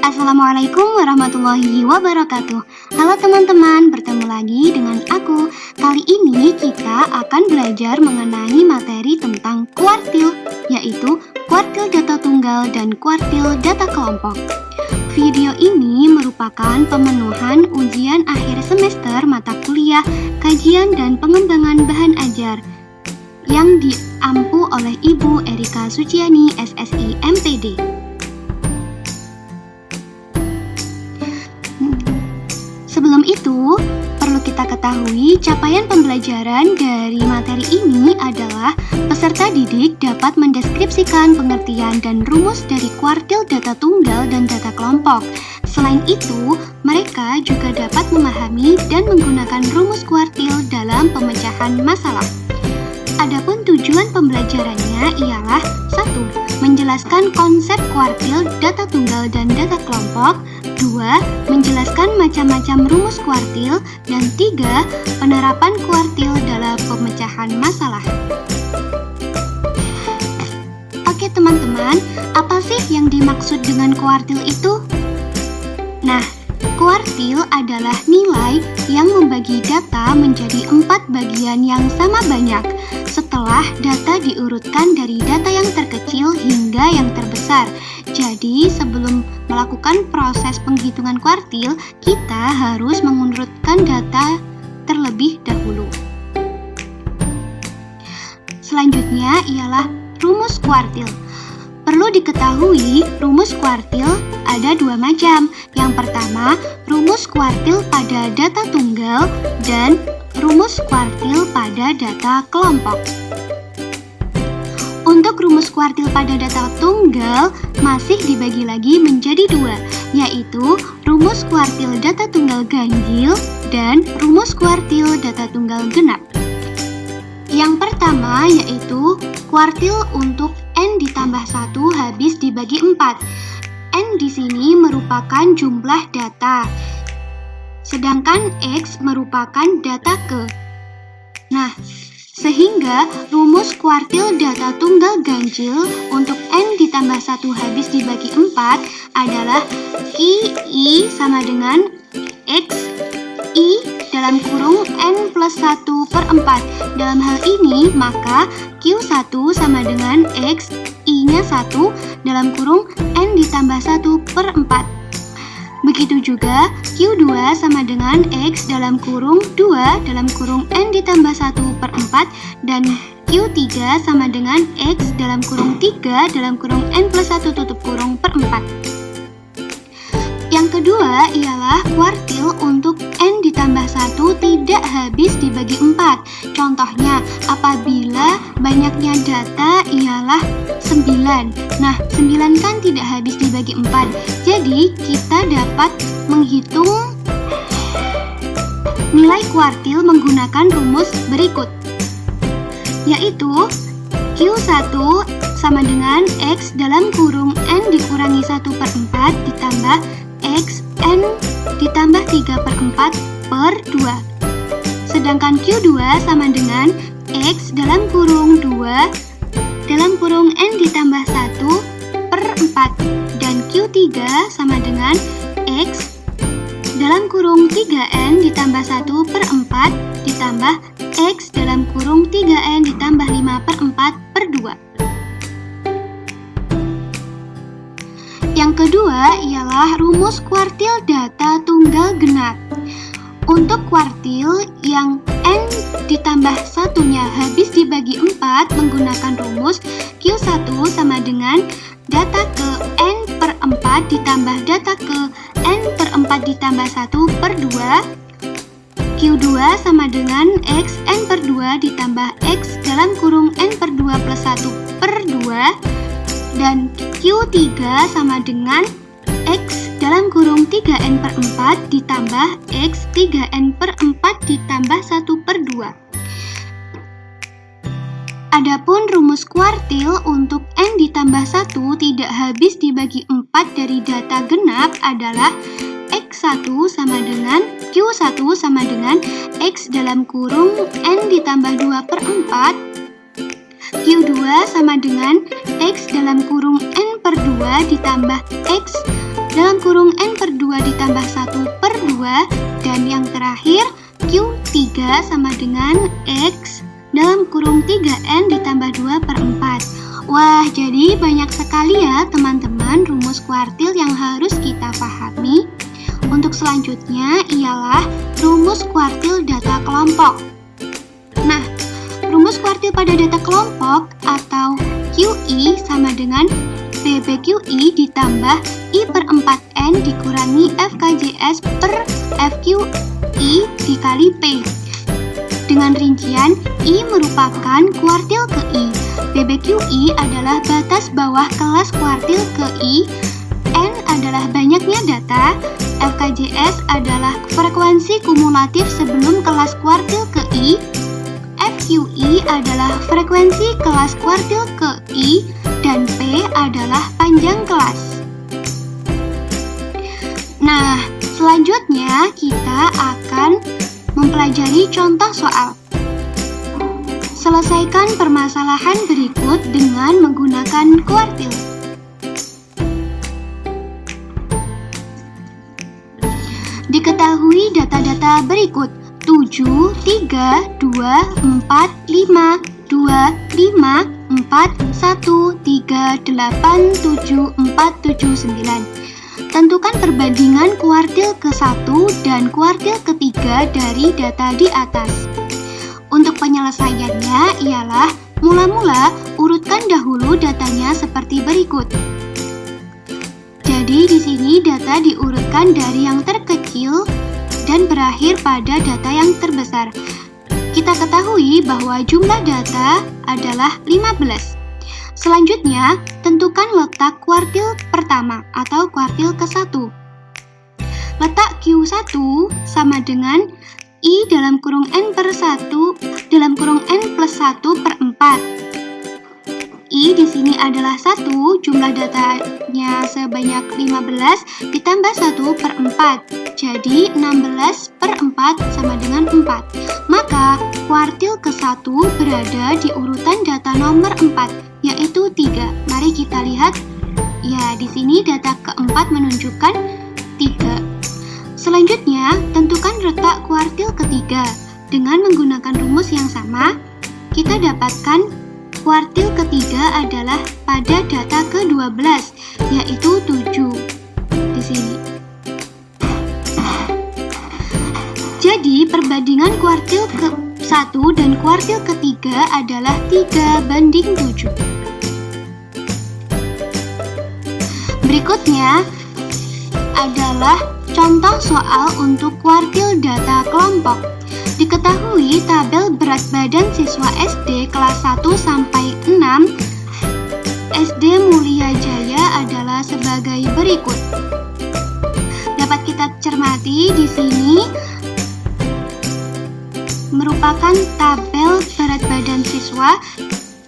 Assalamualaikum warahmatullahi wabarakatuh. Halo teman-teman, bertemu lagi dengan aku. Kali ini kita akan belajar mengenai materi tentang kuartil, yaitu kuartil data tunggal dan kuartil data kelompok. Video ini merupakan pemenuhan ujian akhir semester mata kuliah kajian dan pengembangan bahan ajar yang diampu oleh Ibu Erika Suciani, SSI MPD. Sebelum itu, perlu kita ketahui capaian pembelajaran dari materi ini adalah peserta didik dapat mendeskripsikan pengertian dan rumus dari kuartil data tunggal dan data kelompok. Selain itu, mereka juga dapat memahami dan menggunakan rumus kuartil dalam pemecahan masalah. Adapun tujuan pembelajarannya ialah 1. Menjelaskan konsep kuartil data tunggal dan data kelompok. 2. Menjelaskan macam-macam rumus kuartil. Dan 3. Penerapan kuartil dalam pemecahan masalah. Oke teman-teman, apa sih yang dimaksud dengan kuartil itu? Nah, kuartil adalah nilai yang membagi data menjadi 4 bagian yang sama banyak setelah data diurutkan dari data yang terkecil hingga yang terbesar. Jadi, sebelum melakukan proses penghitungan kuartil, kita harus mengurutkan data terlebih dahulu. Selanjutnya ialah rumus kuartil. Perlu diketahui, rumus kuartil ada 2 macam. Yang pertama, rumus kuartil pada data tunggal dan rumus kuartil pada data kelompok. Untuk rumus kuartil pada data tunggal masih dibagi lagi menjadi 2, yaitu rumus kuartil data tunggal ganjil dan rumus kuartil data tunggal genap. Yang pertama yaitu kuartil untuk N ditambah 1 habis dibagi 4. N di sini merupakan jumlah data, sedangkan X merupakan data ke. Nah, sehingga rumus kuartil data tunggal ganjil untuk N ditambah 1 habis dibagi 4 adalah QI sama dengan X I dalam kurung N plus 1 per 4. Dalam hal ini, maka Q1 sama dengan X I-nya 1 dalam kurung N ditambah 1 per 4. Begitu juga Q2 sama dengan X dalam kurung 2 dalam kurung N ditambah 1 per 4 dan Q3 sama dengan X dalam kurung 3 dalam kurung N plus 1 tutup kurung per 4. Yang kedua ialah kuartil untuk N ditambah 1 tidak habis dibagi 4. Contohnya, apabila banyaknya data ialah 9. Nah, 9 kan tidak habis dibagi 4. Jadi, kita dapat menghitung nilai kuartil menggunakan rumus berikut, yaitu Q1 sama dengan X dalam kurung N dikurangi 1 per 4 ditambah X N ditambah 3 per 4 per 2. Sedangkan Q2 sama dengan X dalam kurung 2 dalam kurung N ditambah 1 per 4 dan Q3 sama dengan X dalam kurung 3N ditambah 1 per 4 ditambah X dalam kurung 3N ditambah 5 per 4 per 2. Yang kedua ialah rumus kuartil data tunggal genap. Untuk kuartil yang N ditambah 1-nya habis dibagi 4 menggunakan rumus Q1 sama dengan data ke N per 4 ditambah data ke N per 4 ditambah 1 per 2. Q2 sama dengan X N per 2 ditambah X dalam kurung N per 2 plus 1 per 2. Dan Q3 sama dengan X dalam kurung 3N per 4 ditambah X 3N per 4 ditambah 1 per 2. Adapun rumus kuartil untuk N ditambah 1 tidak habis dibagi 4 dari data genap adalah X1 sama dengan Q1 sama dengan X dalam kurung N ditambah 2 per 4 Q2 sama dengan X dalam kurung N per 2 ditambah X dalam kurung N per 2 ditambah 1 per 2. Dan yang terakhir Q3 sama dengan X dalam kurung 3N ditambah 2 per 4. Wah, jadi banyak sekali ya teman-teman rumus kuartil yang harus kita pahami. Untuk selanjutnya ialah rumus kuartil data kelompok. Nah, rumus kuartil pada data kelompok atau QI sama dengan PBQI ditambah I per 4N dikurangi FKJS per FQI dikali P. Dengan rincian, I merupakan kuartil ke I. PBQI adalah batas bawah kelas kuartil ke I. N adalah banyaknya data. FKJS adalah frekuensi kumulatif sebelum kelas kuartil ke I. FQI adalah frekuensi kelas kuartil ke I. Dan P adalah panjang kelas. Nah, selanjutnya kita akan mempelajari contoh soal. Selesaikan permasalahan berikut dengan menggunakan kuartil. Diketahui data-data berikut: 7, 3, 2, 4, 5, 2, 5, 4, 1, 3, 8, 7, 4, 7, 9. Tentukan perbandingan kuartil ke-1 dan kuartil ke-3 dari data di atas. Untuk penyelesaiannya ialah mula-mula urutkan dahulu datanya seperti berikut. Jadi di sini data diurutkan dari yang terkecil dan berakhir pada data yang terbesar. Kita ketahui bahwa jumlah data adalah 15. Selanjutnya, tentukan letak kuartil pertama atau kuartil ke-1. Letak Q1 sama dengan I dalam kurung N per 1 dalam kurung N plus 1 per 4. I di sini adalah 1, jumlah datanya sebanyak 15 ditambah 1 per 4. Jadi 16 per 4 sama dengan 4. Maka kuartil ke-1 berada di urutan data nomor 4, yaitu 3. Mari kita lihat. Ya, di sini data keempat menunjukkan 3. Selanjutnya, tentukan letak kuartil ketiga. Dengan menggunakan rumus yang sama, kita dapatkan kuartil ketiga adalah pada data ke-12, yaitu 7 di sini. Jadi, perbandingan kuartil ke-1 dan kuartil ketiga adalah 3:7. Berikutnya adalah contoh soal untuk kuartil data kelompok. Diketahui tabel berat badan siswa SD kelas 1 sampai 6 SD Mulia Jaya adalah sebagai berikut. Dapat kita cermati di sini merupakan tabel berat badan siswa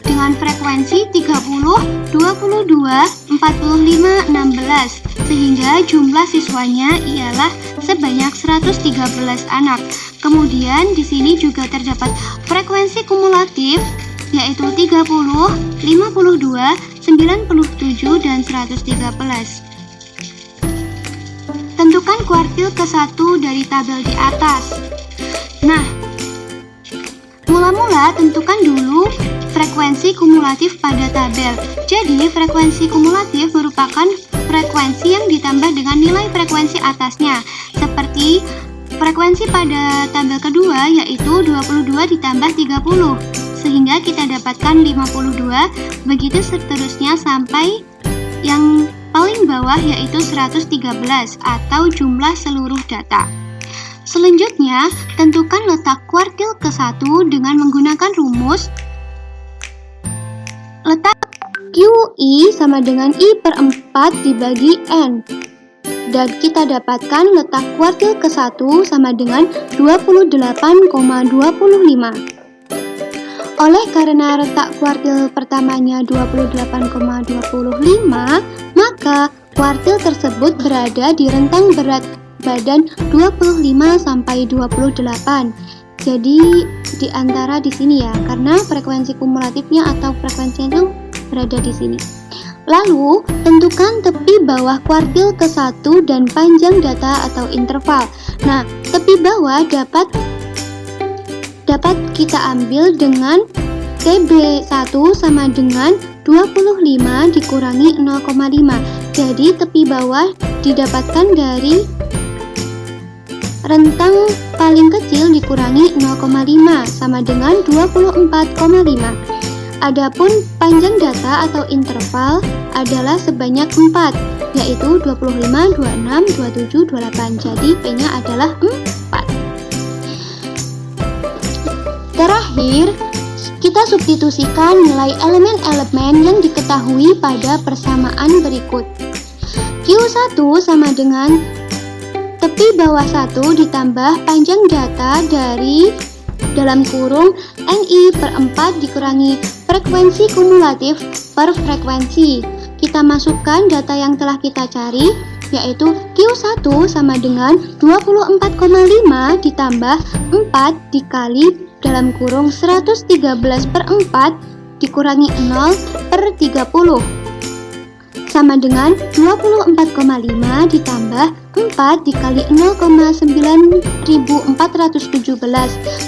dengan frekuensi 30, 22, 45, 16 sehingga jumlah siswanya ialah sebanyak 113 anak. Kemudian di sini juga terdapat frekuensi kumulatif yaitu 30, 52, 97 dan 113. Tentukan kuartil ke-1 dari tabel di atas. Nah, mula-mula tentukan dulu frekuensi kumulatif pada tabel. Jadi, frekuensi kumulatif merupakan frekuensi yang ditambah dengan nilai frekuensi atasnya. Seperti frekuensi pada tabel kedua yaitu 22 ditambah 30. Sehingga kita dapatkan 52, begitu seterusnya sampai yang paling bawah yaitu 113 atau jumlah seluruh data. Selanjutnya, tentukan letak kuartil ke-1 dengan menggunakan rumus letak QI sama dengan I per 4 dibagi N. Dan kita dapatkan letak kuartil ke-1 sama dengan 28,25. Oleh karena letak kuartil pertamanya 28,25, maka kuartil tersebut berada di rentang berat badan 25 sampai 28. jadi di antara di sini ya, karena frekuensi kumulatifnya atau frekuensinya itu berada di sini. Lalu, tentukan tepi bawah kuartil ke-1 dan panjang data atau interval. Nah, tepi bawah dapat kita ambil dengan TB1 sama dengan 25 dikurangi 0,5. Jadi, tepi bawah didapatkan dari rentang paling kecil dikurangi 0,5 sama dengan 24,5. Adapun panjang data atau interval adalah sebanyak 4, yaitu 25, 26, 27, 28. Jadi P-nya adalah 4. Terakhir, kita substitusikan nilai elemen-elemen yang diketahui pada persamaan berikut. Q1 sama dengan tepi bawah 1 ditambah panjang data dari dalam kurung NI per 4 dikurangi frekuensi kumulatif per frekuensi. Kita masukkan data yang telah kita cari, yaitu Q1 sama dengan 24,5 ditambah 4 dikali dalam kurung 113 per 4 dikurangi 0 per 30 sama dengan 24,5 ditambah 4 dikali 0,9417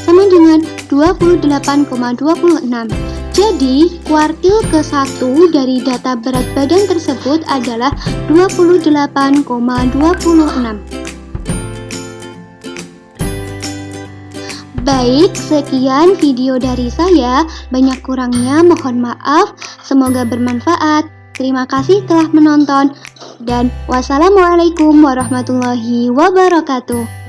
sama dengan 28,26. Jadi, kuartil ke-1 dari data berat badan tersebut adalah 28,26. Baik, sekian video dari saya. Banyak kurangnya mohon maaf. Semoga bermanfaat. Terima kasih telah menonton dan wassalamualaikum warahmatullahi wabarakatuh.